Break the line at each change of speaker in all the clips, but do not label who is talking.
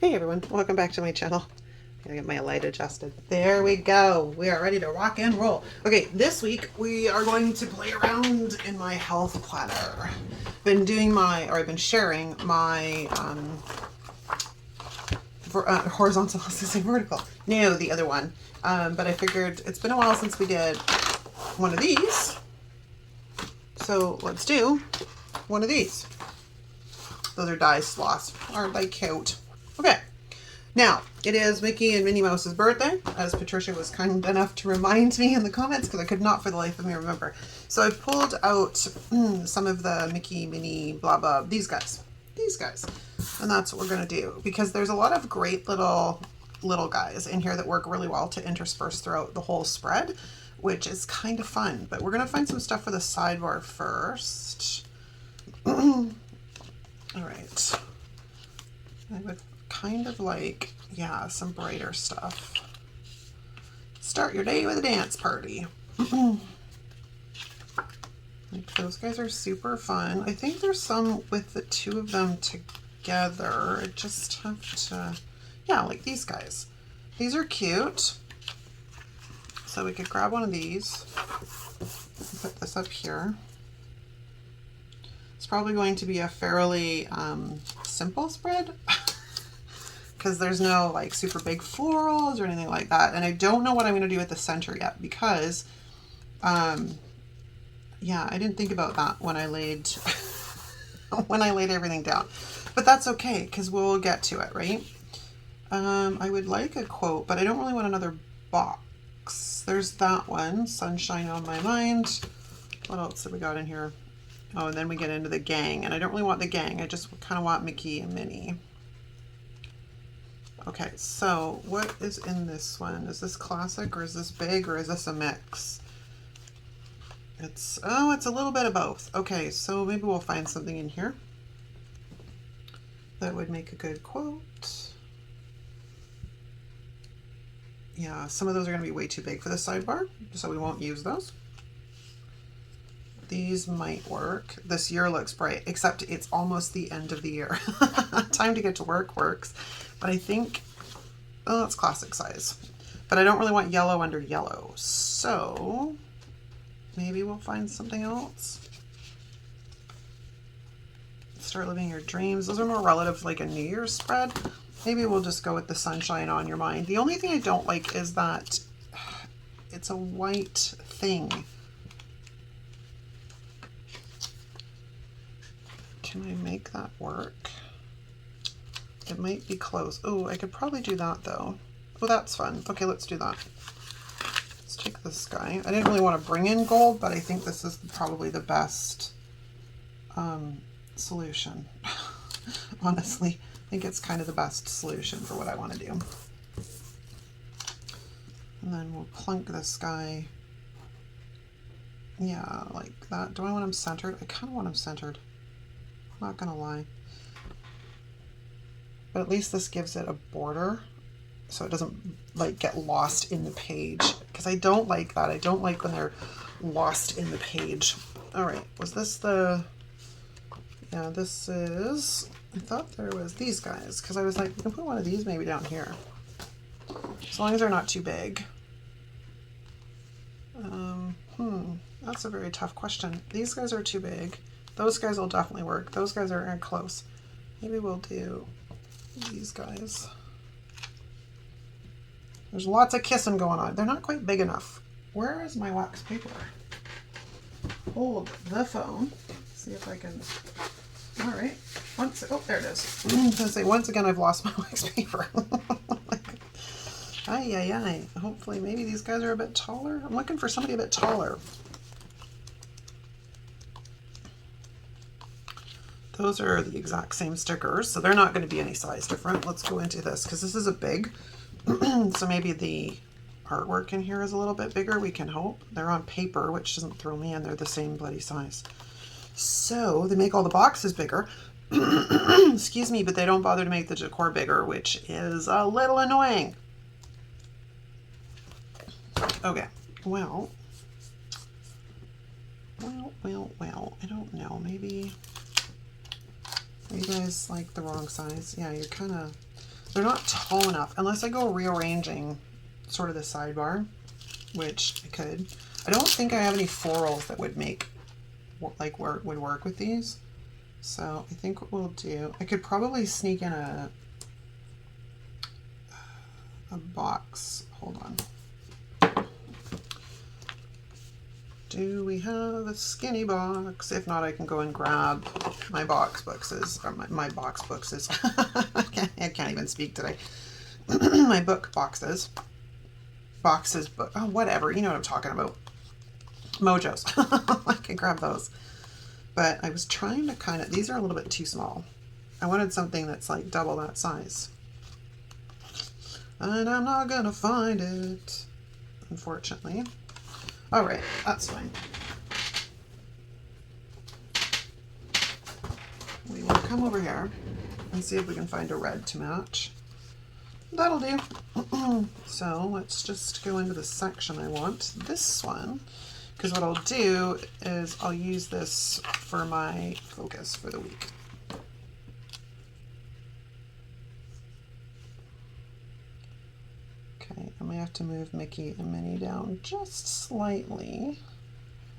Hey everyone, welcome back to my channel. Gotta get my light adjusted. There we go. We are ready to rock and roll. Okay, this week we are going to play around in my health planner. I've been sharing my horizontal, I was gonna say vertical. No, the other one. But I figured it's been a while since we did one of these. So let's do one of these. Those are die sloths. Aren't they cute? Okay, now it is Mickey and Minnie Mouse's birthday, as Patricia was kind enough to remind me in the comments because I could not for the life of me remember. So I've pulled out some of the Mickey, Minnie, blah, blah, these guys, and that's what we're going to do because there's a lot of great little guys in here that work really well to intersperse throughout the whole spread, which is kind of fun. But we're going to find some stuff for the sidebar first. All right. I would kind of like, yeah, some brighter stuff. Start your day with a dance party. Like those guys are super fun. I think there's some with the two of them together. I just have to, yeah, like these guys. These are cute. So we could grab one of these, put this up here. It's probably going to be a fairly simple spread because there's no like super big florals or anything like that. And I don't know what I'm going to do at the center yet because, yeah, I didn't think about that when I laid, when I laid everything down. But that's okay because we'll get to it, right? I would like a quote, but I don't really want another box. There's that one, Sunshine on My Mind. What else have we got in here? Oh, and then we get into the gang, and I don't really want the gang. I just kind of want Mickey and Minnie. Okay, so what is in this one? Is this classic, or is this big, or is this a mix? It's a little bit of both. Okay, so maybe we'll find something in here that would make a good quote. Yeah, some of those are going to be way too big for the sidebar, so we won't use those. These might work. This year looks bright, except it's almost the end of the year. Time to get to work works. But I think, oh, it's classic size. But I don't really want yellow under yellow. So maybe we'll find something else. Start living your dreams. Those are more relative to like a New Year's spread. Maybe we'll just go with the Sunshine on Your Mind. The only thing I don't like is that it's a white thing. Can I make that work? It might be close. Oh, I could probably do that though. Oh, that's fun. Okay, let's do that. Let's take this guy. I didn't really want to bring in gold, but I think this is probably the best solution. Honestly, I think it's kind of the best solution for what I want to do. And then we'll plunk this guy. Yeah, like that. Do I want him centered? I kind of want him centered. Not gonna lie, but at least this gives it a border so it doesn't like get lost in the page, because I don't like that. I don't like when they're lost in the page. All right, was this the, yeah, this is, I thought there was these guys, because I was like, we can put one of these maybe down here as long as they're not too big. That's a very tough question. These guys are too big. Those guys will definitely work. Those guys are close. Maybe we'll do these guys. There's lots of kissing going on. They're not quite big enough. Where is my wax paper? Hold the phone. See if I can. All right. Oh, there it is. I was going to say, once again, I've lost my wax paper. Ay, ay, ay. Hopefully, maybe these guys are a bit taller. I'm looking for somebody a bit taller. Those are the exact same stickers, so they're not going to be any size different. Let's go into this because this is a big, so maybe the artwork in here is a little bit bigger. We can hope. They're on paper, which doesn't throw me in. They're the same bloody size. So they make all the boxes bigger. Excuse me, but they don't bother to make the decor bigger, which is a little annoying. Okay, well, I don't know. Maybe you guys like the wrong size. Yeah, you're kind of, They're not tall enough unless I go rearranging sort of the sidebar, which I could. I don't think I have any florals that would make like would work with these. So I think what we'll do, I could probably sneak in a box. Hold on. Do we have a skinny box? If not, I can go and grab my box boxes, or my box boxes. I can't even speak today. My book boxes. Boxes, book, oh, whatever. You know what I'm talking about. Mojos. I can grab those. But I was trying to kind of, these are a little bit too small. I wanted something that's like double that size. And I'm not gonna find it, unfortunately. All right, that's fine. We will come over here and see if we can find a red to match. That'll do. So let's just go into the section I want. This one, because what I'll do is I'll use this for my focus for the week. Okay, I may have to move Mickey and Minnie down just slightly.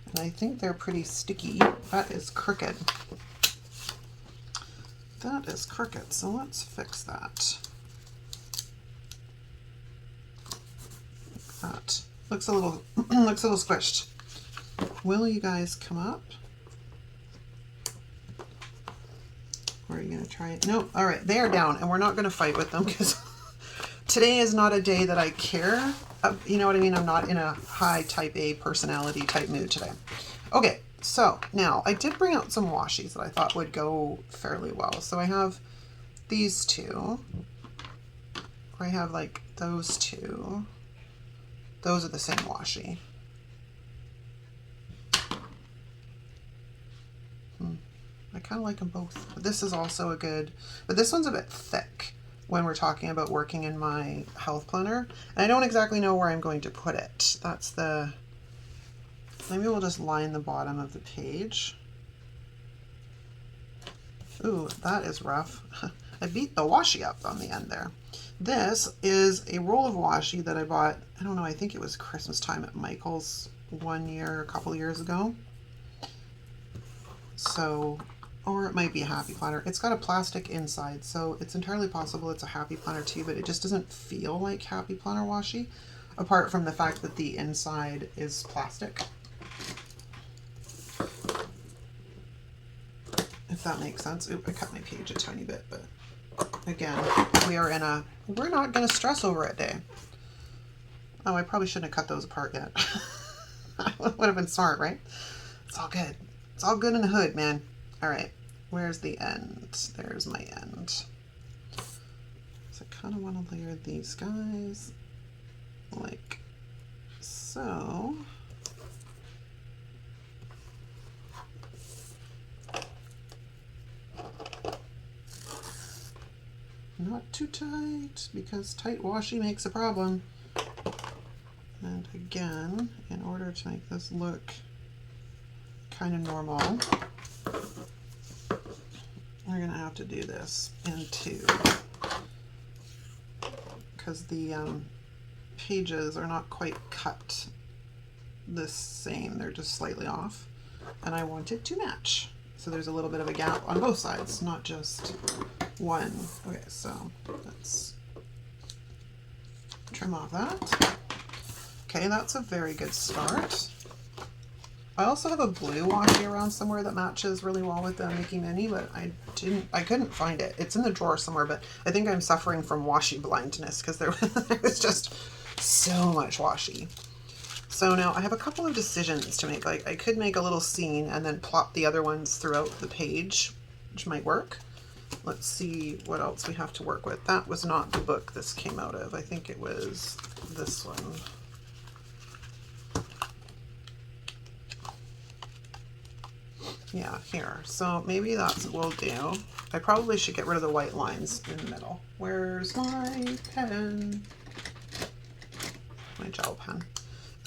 And I think they're pretty sticky. That is crooked. That is crooked, so let's fix that. Like that. Looks a little looks a little squished. Will you guys come up? Or are you gonna try it? No, all right, they are down, and we're not gonna fight with them because today is not a day that I care. You know what I mean? I'm not in a high type A personality type mood today. Okay, so now I did bring out some washies that I thought would go fairly well. So I have these two, or I have like those two. Those are the same washi. I kind of like them both. But this is also a good, but this one's a bit thick when we're talking about working in my health planner. And I don't exactly know where I'm going to put it. That's the, maybe we'll just line the bottom of the page. Ooh, that is rough. I beat the washi up on the end there. This is a roll of washi that I bought, I don't know, I think it was Christmas time at Michael's a couple years ago. So, or it might be a Happy Planner. It's got a plastic inside, so it's entirely possible it's a Happy Planner too, but it just doesn't feel like Happy Planner washi, apart from the fact that the inside is plastic. If that makes sense. Oop, I cut my page a tiny bit, but again, we're not going to stress over it day. Oh, I probably shouldn't have cut those apart yet. Would have been smart, right? It's all good. It's all good in the hood, man. All right, where's the end? There's my end. So I kind of want to layer these guys like so. Not too tight, because tight washi makes a problem. And again, in order to make this look kind of normal, we're gonna have to do this in two, because the pages are not quite cut the same, they're just slightly off, and I want it to match. So there's a little bit of a gap on both sides, not just one. Okay, so let's trim off that. Okay, that's a very good start. I also have a blue washi around somewhere that matches really well with the Mickey Minnie, but I couldn't find it. It's in the drawer somewhere, but I think I'm suffering from washi blindness because there was just so much washi. So now I have a couple of decisions to make. Like I could make a little scene and then plop the other ones throughout the page, which might work. Let's see what else we have to work with. That was not the book this came out of. I think it was this one. Yeah, here. So maybe that's what we'll do. I probably should get rid of the white lines in the middle. Where's my pen? My gel pen.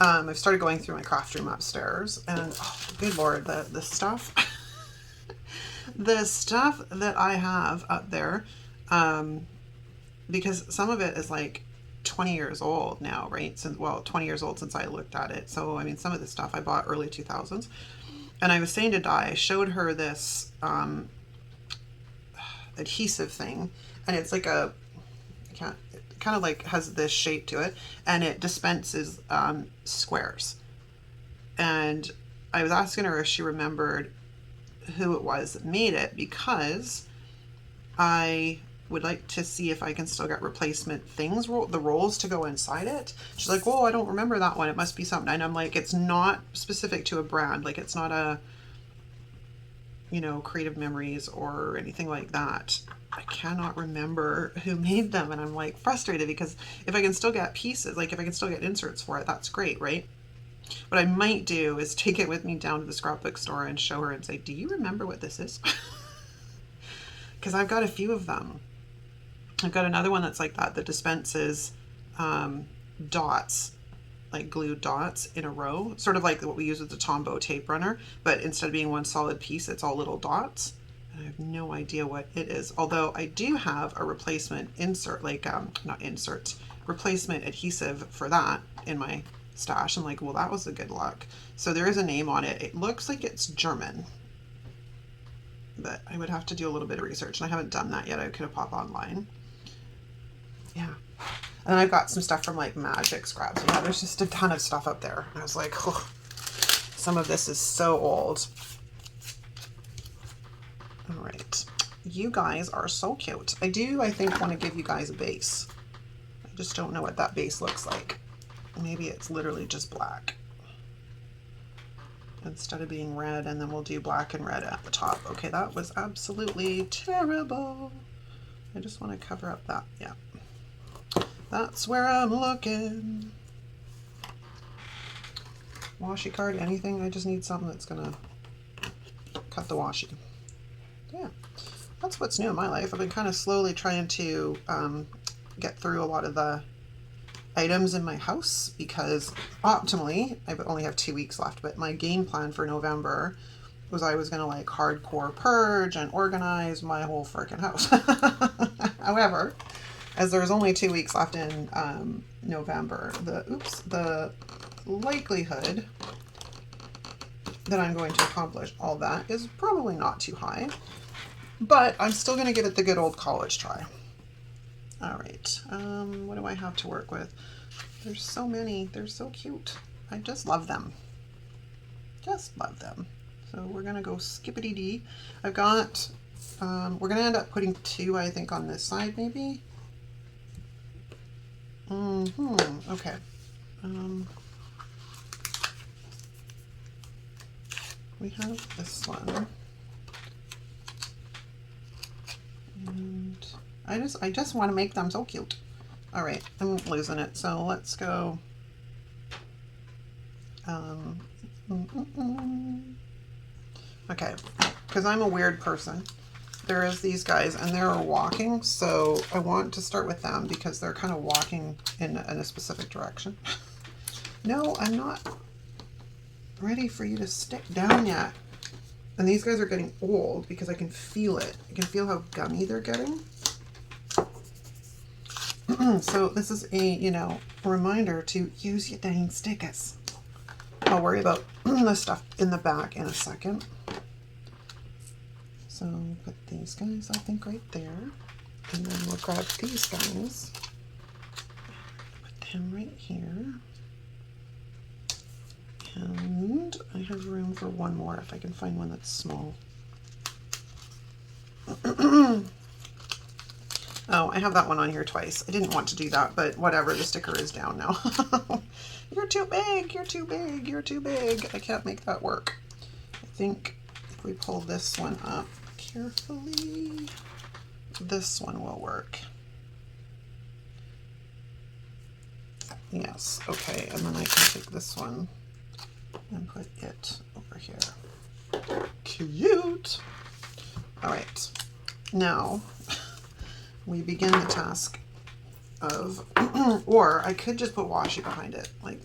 I've started going through my craft room upstairs, and oh, good lord, the stuff, the stuff that I have up there, because some of it is like 20 years old now, right? Since, well, 20 years old since I looked at it. So, I mean, some of the stuff I bought early 2000s. And I was saying to Di, I showed her this adhesive thing, and it's like a, I can't, it kind of like has this shape to it, and it dispenses squares. And I was asking her if she remembered who it was that made it, because I would like to see if I can still get replacement things, the rolls to go inside it. She's like, oh, I don't remember that one. It must be something. And I'm like, it's not specific to a brand. Like, it's not a, you know, Creative Memories or anything like that. I cannot remember who made them. And I'm like frustrated, because if I can still get pieces, like if I can still get inserts for it, that's great, right? What I might do is take it with me down to the scrapbook store and show her and say, do you remember what this is? Because I've got a few of them. I've got another one that's like that dispenses dots, like glued dots in a row, sort of like what we use with the Tombow tape runner, but instead of being one solid piece, it's all little dots. And I have no idea what it is. Although I do have a replacement insert, like not insert, replacement adhesive for that in my stash. I'm like, well, that was a good luck. So there is a name on it. It looks like it's German, but I would have to do a little bit of research, and I haven't done that yet. I could have popped online. Yeah. And I've got some stuff from like Magic Scraps. Yeah, there's just a ton of stuff up there. And I was like, oh, some of this is so old. All right. You guys are so cute. I think, want to give you guys a base. I just don't know what that base looks like. Maybe it's literally just black instead of being red, and then we'll do black and red at the top. Okay, that was absolutely terrible. I just want to cover up that. Yeah. That's where I'm looking. Washi card, anything? I just need something that's gonna cut the washi. Yeah, that's what's new in my life. I've been kind of slowly trying to get through a lot of the items in my house, because optimally, I only have 2 weeks left, but my game plan for November was I was gonna like hardcore purge and organize my whole freaking house. However, as there's only 2 weeks left in November, the likelihood that I'm going to accomplish all that is probably not too high, but I'm still going to give it the good old college try. All right, what do I have to work with? There's so many. They're so cute. I just love them. Just love them. So we're going to go skippity-dee. I've got, we're going to end up putting 2, I think, on this side maybe. Okay. We have this one, and I just want to make them so cute. All right, I'm losing it. So let's go. Okay, because I'm a weird person. There is these guys, and they're walking, so I want to start with them because they're kind of walking in a specific direction. No, I'm not ready for you to stick down yet. And these guys are getting old because I can feel it. I can feel how gummy they're getting. So this is a, you know, reminder to use your dang stickers. I'll worry about the stuff in the back in a second. So put these guys, I think, right there. And then we'll grab these guys. Put them right here. And I have room for one more if I can find one that's small. Oh, I have that one on here twice. I didn't want to do that, but whatever, the sticker is down now. You're too big, you're too big, you're too big. I can't make that work. I think if we pull this one up carefully, this one will work. Yes, okay, and then I can take this one and put it over here. Cute! All right, now we begin the task of, or I could just put washi behind it. Like,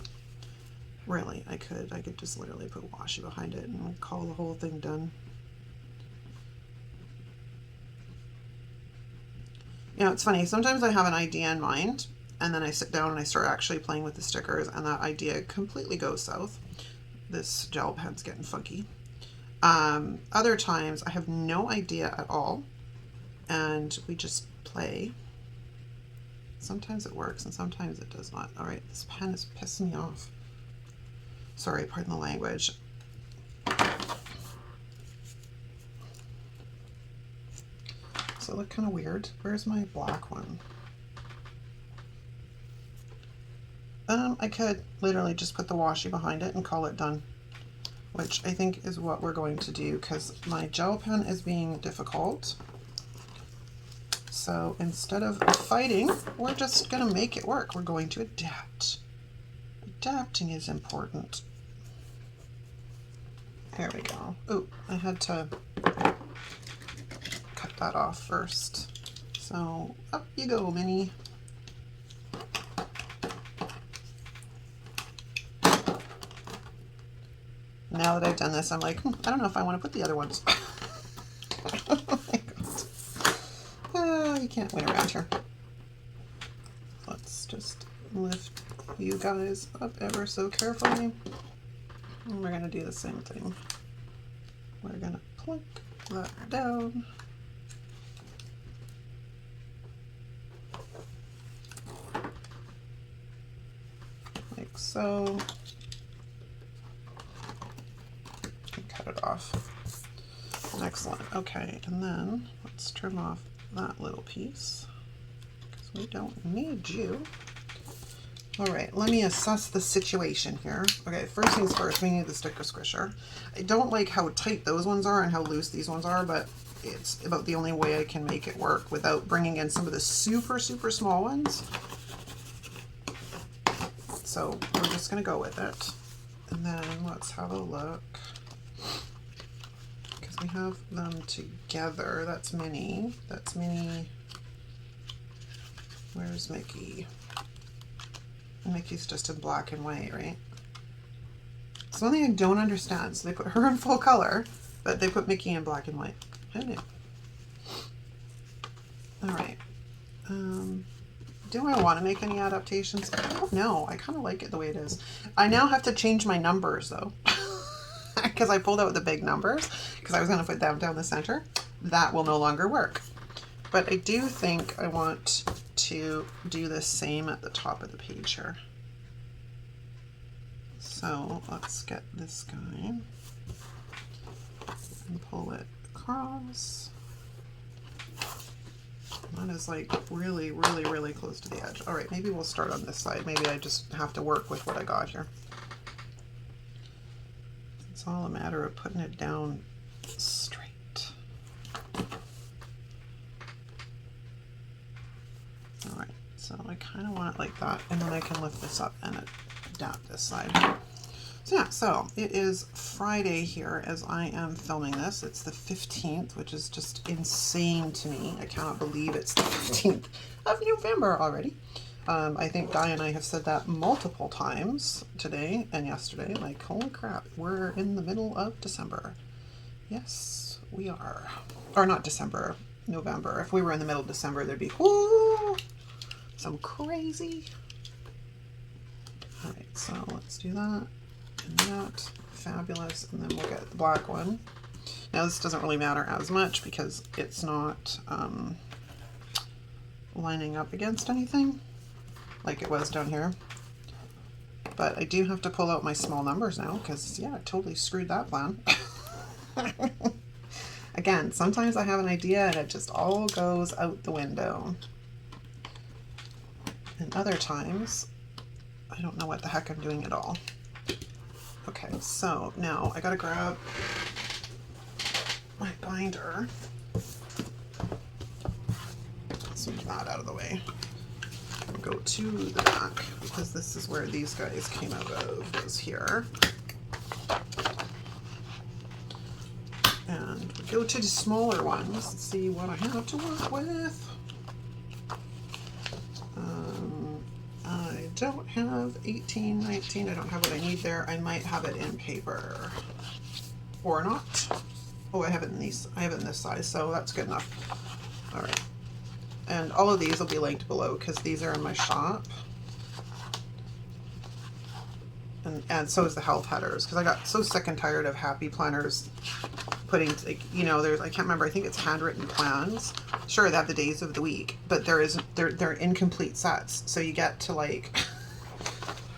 really, I could just literally put washi behind it and call the whole thing done. You know, it's funny. Sometimes I have an idea in mind and then I sit down and I start actually playing with the stickers and that idea completely goes south. This gel pen's getting funky. Other times I have no idea at all and we just play. Sometimes it works and sometimes it does not. All right, this pen is pissing me off. Sorry, pardon the language. Does it look kind of weird? Where's my black one? I could literally just put the washi behind it and call it done, which I think is what we're going to do because my gel pen is being difficult. So instead of fighting, we're just going to make it work. We're going to adapt. Adapting is important. There we go. Oh, I had to cut that off first. So up you go, Minnie. Now that I've done this, I'm like, I don't know if I want to put the other ones. Oh my God. You can't win around here. Let's just lift you guys up ever so carefully. And we're going to do the same thing. We're going to plunk that down. Like so. Cut it off. Excellent. Okay, and then let's trim off that little piece because we don't need you. All right, let me assess the situation here. Okay, first things first, we need the sticker squisher. I don't like how tight those ones are and how loose these ones are, but it's about the only way I can make it work without bringing in some of the super, super small ones. So we're just gonna go with it. And then let's have a look. Because we have them together. That's Minnie. That's Minnie. Where's Mickey? Mickey's just in black and white, right? It's one thing I don't understand. So they put her in full color, but they put Mickey in black and white. Who knew? All right. Do I want to make any adaptations? I don't know. I kind of like it the way it is. I now have to change my numbers though. Because I pulled out the big numbers because I was going to put them down the center. That will no longer work. But I do think I want to do the same at the top of the page here. So let's get this guy and pull it across. That is like really, really, really close to the edge. All right, maybe we'll start on this side. Maybe I just have to work with what I got here. It's all a matter of putting it down straight. All right, so I kind of want it like that, and then I can lift this up and adapt this side. So yeah, so it is Friday here as I am filming this. It's the 15th, which is just insane to me. I cannot believe it's the 15th of November already. I think Di and I have said that multiple times today and yesterday. Like, holy crap, we're in the middle of December. Yes, we are. Or not December, November. If we were in the middle of December, there'd be whoo, some crazy. All right, so let's do that and that. Fabulous. And then we'll get the black one. Now this doesn't really matter as much because it's not lining up against anything like it was down here. But I do have to pull out my small numbers now because, yeah, I totally screwed that plan. Again, sometimes I have an idea and it just all goes out the window. And other times, I don't know what the heck I'm doing at all. Okay, so now I gotta grab my binder. Let's move that out of the way. Go to the back because this is where these guys came out of, was here. And we go to the smaller ones and see what I have to work with. I don't have 18, 19. I don't have what I need there. I might have it in paper or not. Oh, I have it in these. I have it in this size, so that's good enough. All right. And all of these will be linked below because these are in my shop. And so is the health headers, because I got so sick and tired of happy planners putting, like, you know, there's, I can't remember, I think it's handwritten plans. Sure, they have the days of the week, but they're incomplete sets. So you get to, like,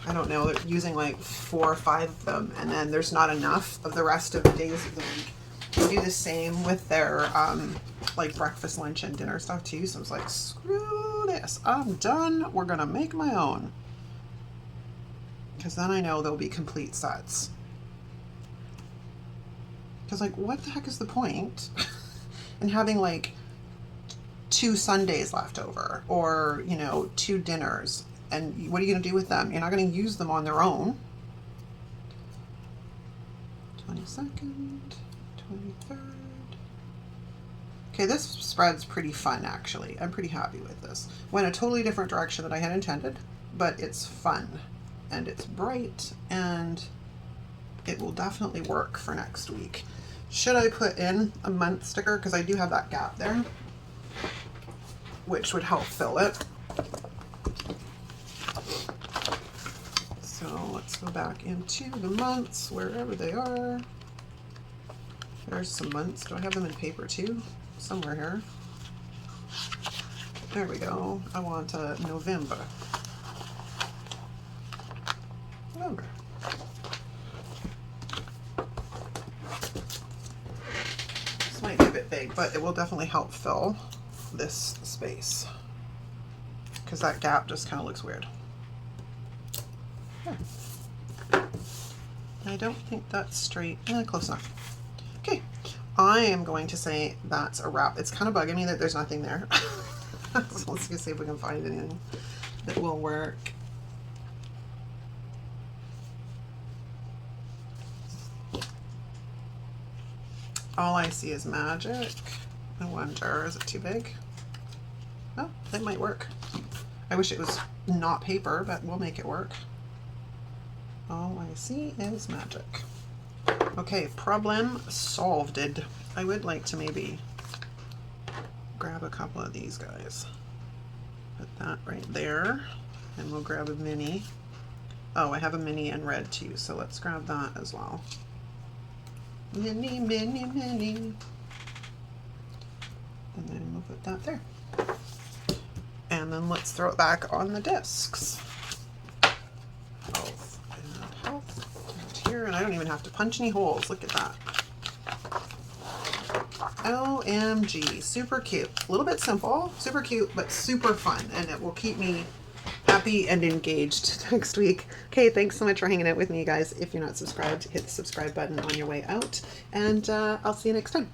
I don't know, they're using like 4 or 5 of them, and then there's not enough of the rest of the days of the week. They do the same with their like breakfast, lunch, and dinner stuff too. So I was like, screw this, I'm done. We're gonna make my own, because then I know there'll be complete sets. Because, like, what the heck is the point in having like 2 Sundays left over, or, you know, 2 dinners, and what are you gonna do with them? You're not gonna use them on their own. 22nd, 23rd. Okay, this spread's pretty fun, actually. I'm pretty happy with this. Went a totally different direction than I had intended, but it's fun, and it's bright, and it will definitely work for next week. Should I put in a month sticker? Because I do have that gap there, which would help fill it. So let's go back into the months, wherever they are. There's some months. Do I have them in paper too? Somewhere here. There we go. I want November. November. This might be a bit big, but it will definitely help fill this space, because that gap just kind of looks weird. There. I don't think that's straight. Close enough. Okay, I am going to say that's a wrap. It's kind of bugging me that there's nothing there. So let's see if we can find anything that will work. All I see is magic. I wonder, is it too big? Oh, it might work. I wish it was not paper, but we'll make it work. All I see is magic. Okay, problem solved. I would like to maybe grab a couple of these guys. Put that right there, and we'll grab a mini. Oh, I have a mini in red too, so let's grab that as well. Mini, mini, mini. And then we'll put that there. And then let's throw it back on the discs. Health and health. Here, and I don't even have to punch any holes. Look at that. OMG, super cute. A little bit simple, super cute, but super fun, and it will keep me happy and engaged next week. Okay, thanks so much for hanging out with me, you guys. If you're not subscribed, hit the subscribe button on your way out, and I'll see you next time.